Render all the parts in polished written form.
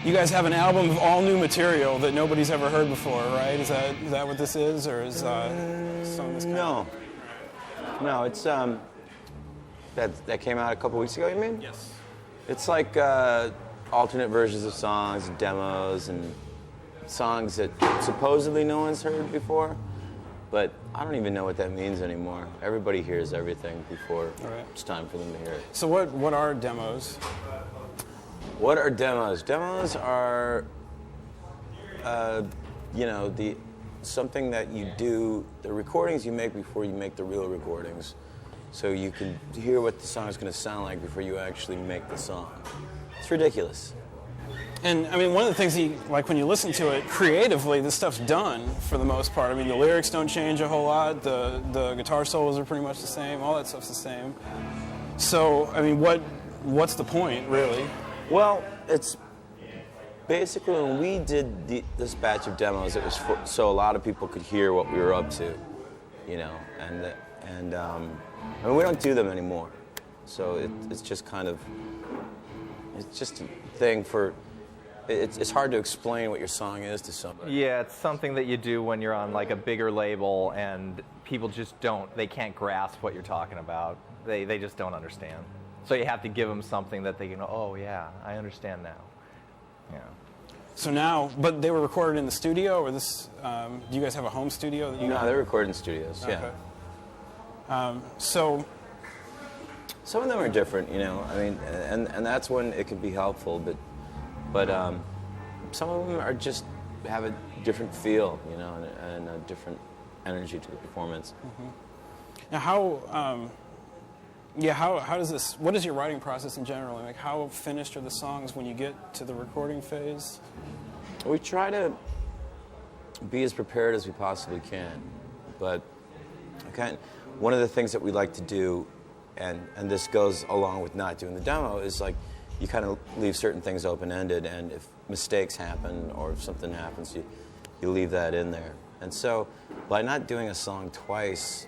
you guys have an album of all new material that nobody's ever heard before, right? Is that what this is, or is some of this? No, it's that came out a couple weeks ago. You mean? Yes. It's like alternate versions of songs, and demos, and songs that supposedly no one's heard before. But I don't even know what that means anymore. Everybody hears everything before it's time for them to hear it. So what are demos? What are demos? Demos are, something that you do, the recordings you make before you make the real recordings. So you can hear what the song is going to sound like before you actually make the song. It's ridiculous. And I mean, one of the things when you listen to it creatively, this stuff's done for the most part. I mean, the lyrics don't change a whole lot. The guitar solos are pretty much the same. All that stuff's the same. So I mean, what's the point, really? Well, it's basically when we did this batch of demos, it was so a lot of people could hear what we were up to, and I mean, we don't do them anymore. So it's just kind of, it's just a thing for. It's hard to explain what your song is to somebody. Yeah, it's something that you do when you're on like a bigger label and people just they can't grasp what you're talking about. They just don't understand. So you have to give them something that they can, oh yeah, I understand now. Yeah. So now, but they were recorded in the studio, or this, do you guys have a home studio? No, they're recorded in studios, okay. Yeah. So some of them are different, I mean, and that's when it can be helpful, but some of them are just have a different feel, and a different energy to the performance. Mm-hmm. Now, how does this? What is your writing process in general? Like, how finished are the songs when you get to the recording phase? We try to be as prepared as we possibly can, but one of the things that we like to do, and this goes along with not doing the demo, is like, you kind of leave certain things open-ended, and if mistakes happen or if something happens, you leave that in there. And so by not doing a song twice,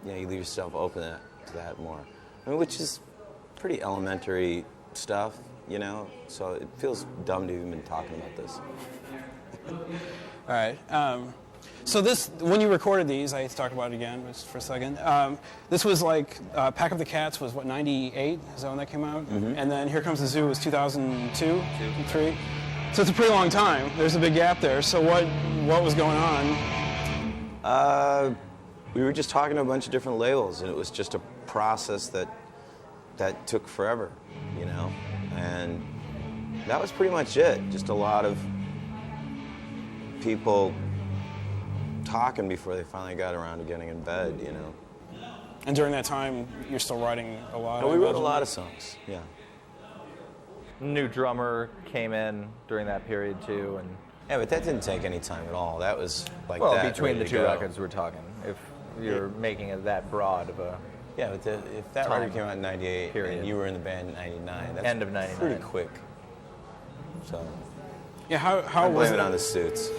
you leave yourself open to that more. I mean, which is pretty elementary stuff, so it feels dumb to even be talking about this. All right. So this, when you recorded these, I hate to talk about it again just for a second. This was like Pack of the Cats was what, 98? Is that when that came out? Mm-hmm. And then Here Comes the Zoo was 2002, 3. So it's a pretty long time. There's a big gap there. So what was going on? We were just talking to a bunch of different labels, and it was just a process that took forever, and that was pretty much it. Just a lot of people talking before they finally got around to getting in bed, And during that time, you're still writing a lot? We wrote a lot of songs, yeah. New drummer came in during that period too, and yeah, but that didn't take any time at all. That was like between the two records we're talking. If you're making it that broad of a but if that record came out in '98 and you were in the band in '99, that's end of '99, pretty quick. So yeah, how I was blame it on the suits.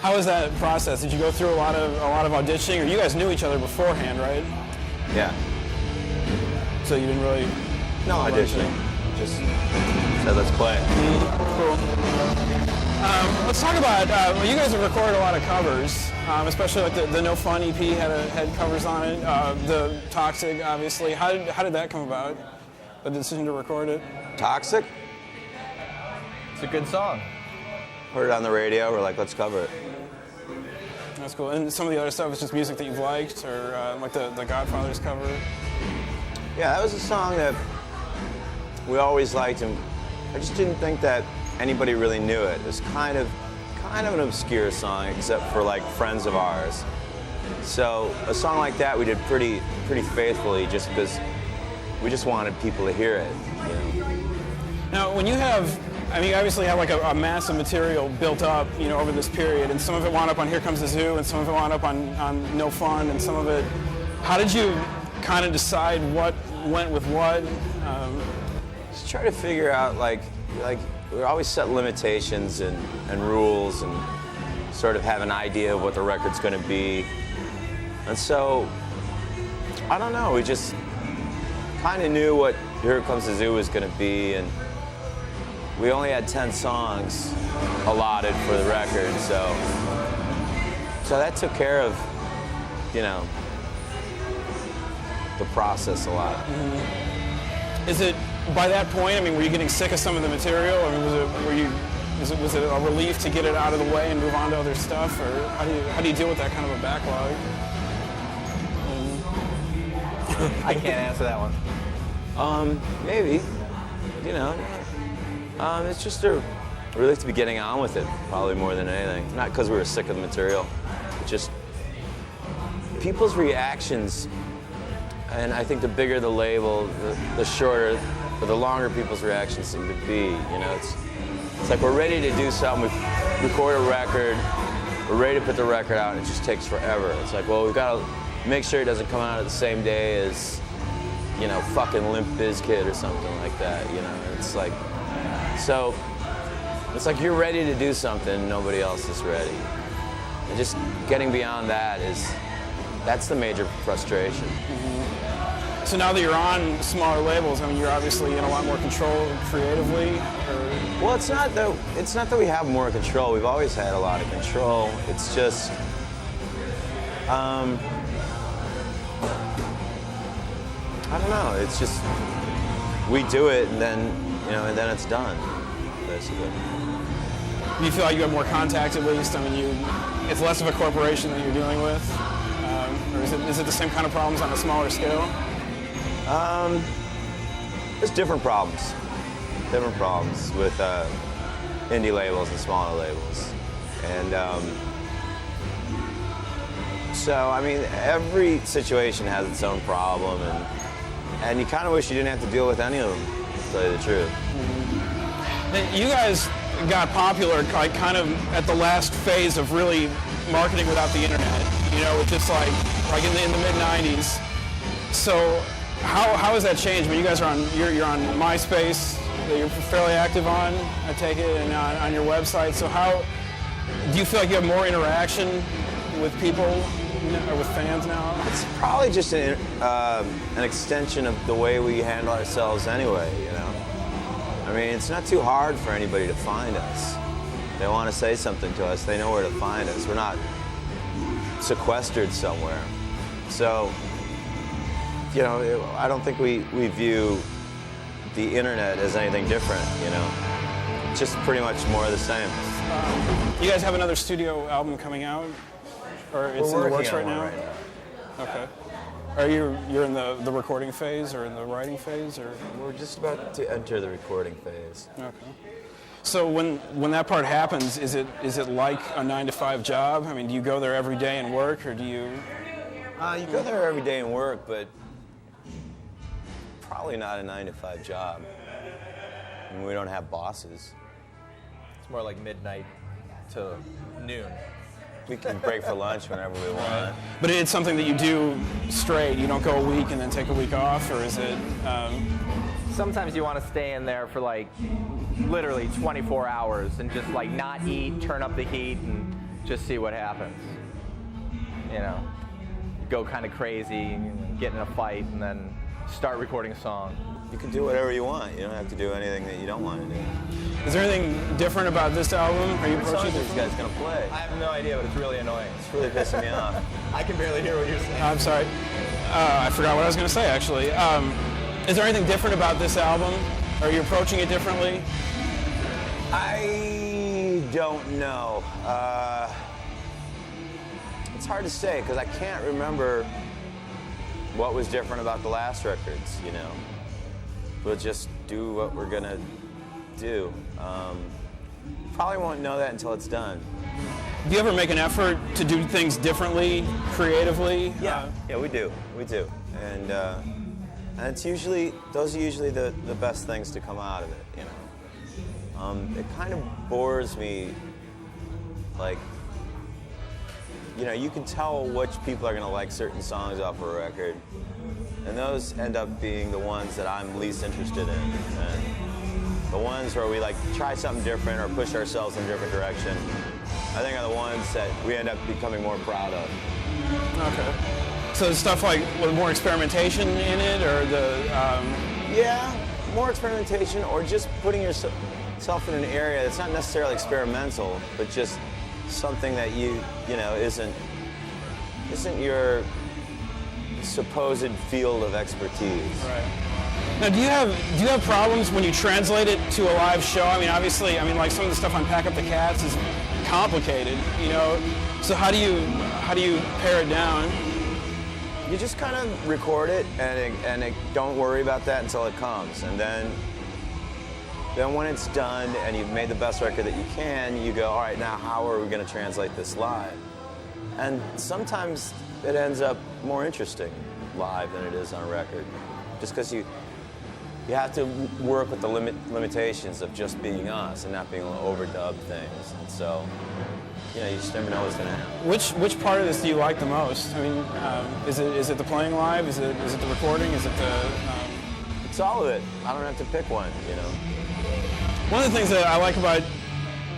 How was that process? Did you go through a lot of auditioning, or you guys knew each other beforehand, right? Yeah. So you didn't really auditioning. Just said let's play. Cool. Let's talk about. You guys have recorded a lot of covers, especially like the No Fun EP had covers on it. The Toxic, obviously. How did that come about? The decision to record it. Toxic? It's a good song. Heard it on the radio. We're like, let's cover it. That's cool. And some of the other stuff is just music that you've liked, or like the Godfather's cover. Yeah, that was a song that we always liked, and I just didn't think that anybody really knew it. It was kind of an obscure song, except for like friends of ours. So a song like that we did pretty faithfully, just because we just wanted people to hear it. Now, when you have, I mean, you obviously have like a mass of material built up, over this period, and some of it wound up on Here Comes the Zoo, and some of it wound up on No Fun, and some of it. How did you kind of decide what went with what? Just try to figure out like we always set limitations and rules, and sort of have an idea of what the record's going to be. And so, I don't know, we just kind of knew what Here Comes the Zoo was going to be, and we only had 10 songs allotted for the record, so that took care of, you know, the process a lot. Mm-hmm. Is it, by that point, I mean, were you getting sick of some of the material? I mean, was it a relief to get it out of the way and move on to other stuff, or how do you deal with that kind of a backlog? I can't answer that one. Maybe, you know, it's just a relief to be getting on with it, probably more than anything. Not because we were sick of the material, just people's reactions. And I think the bigger the label, the shorter, or the longer people's reactions seem to be. You know, it's like we're ready to do something. We record a record. We're ready to put the record out, and it just takes forever. It's like, well, we've got to make sure it doesn't come out at the same day as, you know, fucking Limp Bizkit or something like that. You know, it's like, so it's like you're ready to do something, and nobody else is ready. And just getting beyond that that's the major frustration. Mm-hmm. So now that you're on smaller labels, I mean, you're obviously in a lot more control creatively. Well, it's not that we have more control. We've always had a lot of control. It's just, I don't know. It's just we do it, and then then it's done, basically. Do you feel like you have more contact at least? I mean, it's less of a corporation that you're dealing with, or is it the same kind of problems on a smaller scale? There's different problems with indie labels and smaller labels, and so I mean, every situation has its own problem, and you kind of wish you didn't have to deal with any of them, to tell you the truth. Mm-hmm. You guys got popular like kind of at the last phase of really marketing without the internet, you know, with just like in the mid 90s. So how has that changed? I mean, you guys are you're on MySpace that you're fairly active on, I take it, and on your website. So how do you feel like you have more interaction with people or with fans now? It's probably just an extension of the way we handle ourselves anyway, you know. I mean, it's not too hard for anybody to find us. They want to say something to us, they know where to find us. We're not sequestered somewhere. So, you know, I don't think we view the internet as anything different, you know. It's just pretty much more of the same. You guys have another studio album coming out? Or it's in the works right now? Okay. Are you're in the recording phase or in the writing phase, or? We're just about to enter the recording phase. Okay. So when that part happens, is it like a 9-to-5 job? I mean, do you go there every day and work, or do you? You go there every day and work, but probably not a 9-to-5 job. I mean, we don't have bosses. It's more like midnight to noon. We can break for lunch whenever we want. But it's something that you do straight. You don't go a week and then take a week off, or is it? Sometimes you want to stay in there for like literally 24 hours and just like not eat, turn up the heat, and just see what happens. You know, go kind of crazy, get in a fight, and then start recording a song. You can do whatever you want. You don't have to do anything that you don't want to do. Is there anything different about this album? Are you approaching these guys gonna play? I have no idea, but it's really annoying. It's really pissing me off. I can barely hear what you're saying. I'm sorry. I forgot what I was going to say, actually. Is there anything different about this album? Are you approaching it differently? I don't know. It's hard to say because I can't remember what was different about the last records, you know. We'll just do what we're gonna do. Probably won't know that until it's done. Do you ever make an effort to do things differently, creatively? Yeah, we do, and it's usually those are usually the best things to come out of it, you know. It kind of bores me, like, you know, you can tell which people are gonna like certain songs off a record, and those end up being the ones that I'm least interested in, and the ones where we like try something different or push ourselves in a different direction, I think are the ones that we end up becoming more proud of. Okay. So stuff like with more experimentation in it, or the? Yeah, more experimentation, or just putting yourself. yourself in an area that's not necessarily experimental, but just something that you know isn't your supposed field of expertise. Right. Now, do you have problems when you translate it to a live show? I mean, obviously, like some of the stuff on Pack Up the Cats is complicated, you know. So how do you pare it down? You just kind of record it and don't worry about that until it comes, and then when it's done and you've made the best record that you can, you go, all right, now how are we going to translate this live? And sometimes it ends up more interesting live than it is on record, just because you have to work with the limitations of just being us and not being able to overdub things. And so, you just never know what's going to happen. Which part of this do you like the most? I mean, is it the playing live? Is it the recording? Is it the? It's all of it. I don't have to pick one. One of the things that I like about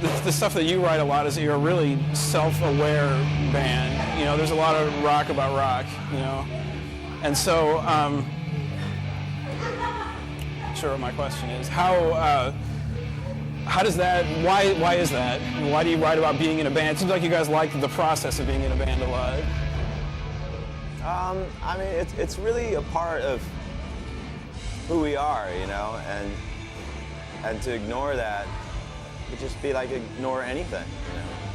the stuff that you write a lot is that you're a really self-aware band. There's a lot of rock about rock. And so. Sure, what my question is how does that? Why is that? Why do you write about being in a band? It seems like you guys like the process of being in a band a lot. I mean, it's really a part of who we are, and to ignore that would just be like ignore anything,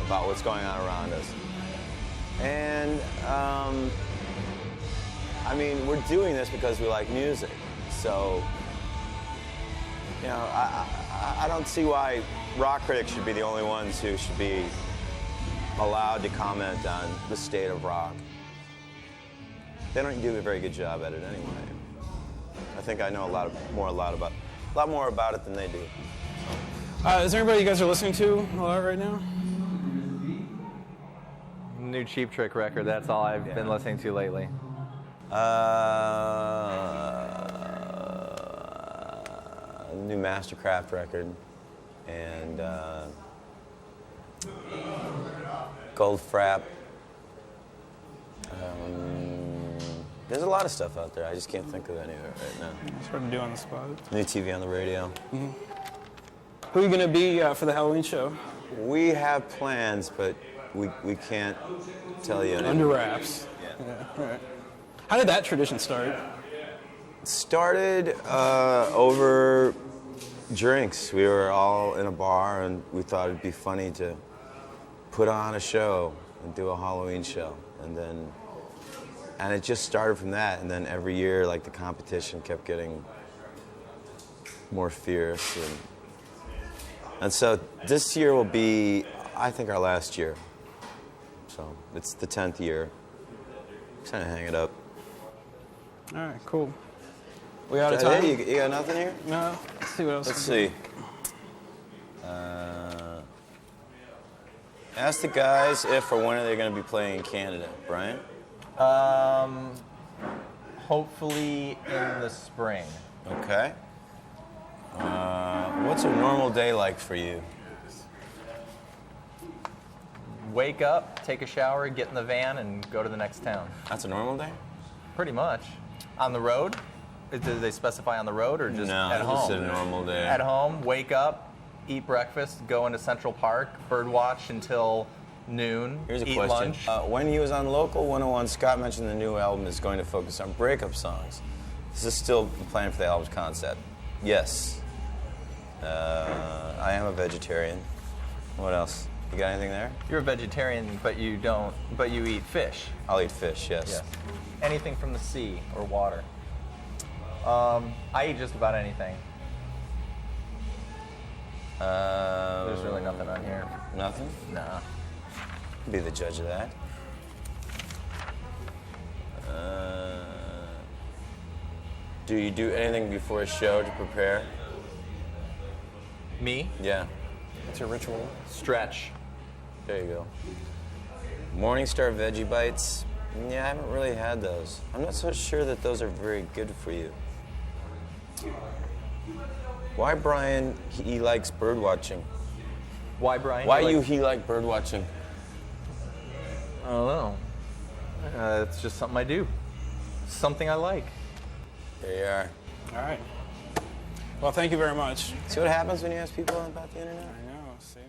about what's going on around us. And I mean, we're doing this because we like music, so. I don't see why rock critics should be the only ones who should be allowed to comment on the state of rock. They don't do a very good job at it anyway. I think I know a lot more about it than they do. Is there anybody you guys are listening to a lot right now? New Cheap Trick record. That's all I've been listening to lately. New Mastercraft record and Gold Frap. There's a lot of stuff out there. I just can't think of any of it right now. It's hard to do on the spot. New TV on the radio. Mm-hmm. Who are you going to be for the Halloween show? We have plans, but we can't tell you anything. Under wraps. Yeah. All right. How did that tradition start? It started over drinks. We were all in a bar and we thought it'd be funny to put on a show and do a Halloween show. And it just started from that, and then every year like the competition kept getting more fierce, and so this year will be, I think, our last year. So it's the 10th year. Just trying to hang it up. All right, cool. We out of time? You got nothing here? No. Let's see what else. Let's see. Ask the guys if or when are they going to be playing in Canada, Brian? Hopefully in the spring. Okay. What's a normal day like for you? Wake up, take a shower, get in the van, and go to the next town. That's a normal day? Pretty much. On the road? Did they specify on the road or just at home? No, just a normal day. At home, wake up, eat breakfast, go into Central Park, bird watch until noon, Here's a eat question. lunch. When he was on Local 101, Scott mentioned the new album is going to focus on breakup songs. Is this still the plan for the album's concept? Yes. I am a vegetarian. What else? You got anything there? You're a vegetarian, but you eat fish. I'll eat fish, yes. Yes. Anything from the sea or water. I eat just about anything. There's really nothing on here. Nothing? Nah. Be the judge of that. Do you do anything before a show to prepare? Me? Yeah. What's your ritual? Stretch. There you go. Morningstar Veggie Bites. Yeah, I haven't really had those. I'm not so sure that those are very good for you. Why Brian, he likes bird watching? Why, Brian? Why he like bird watching? I don't know. It's just something I do. Something I like. There you are. All right. Well, thank you very much. See what happens when you ask people about the internet? I know, see?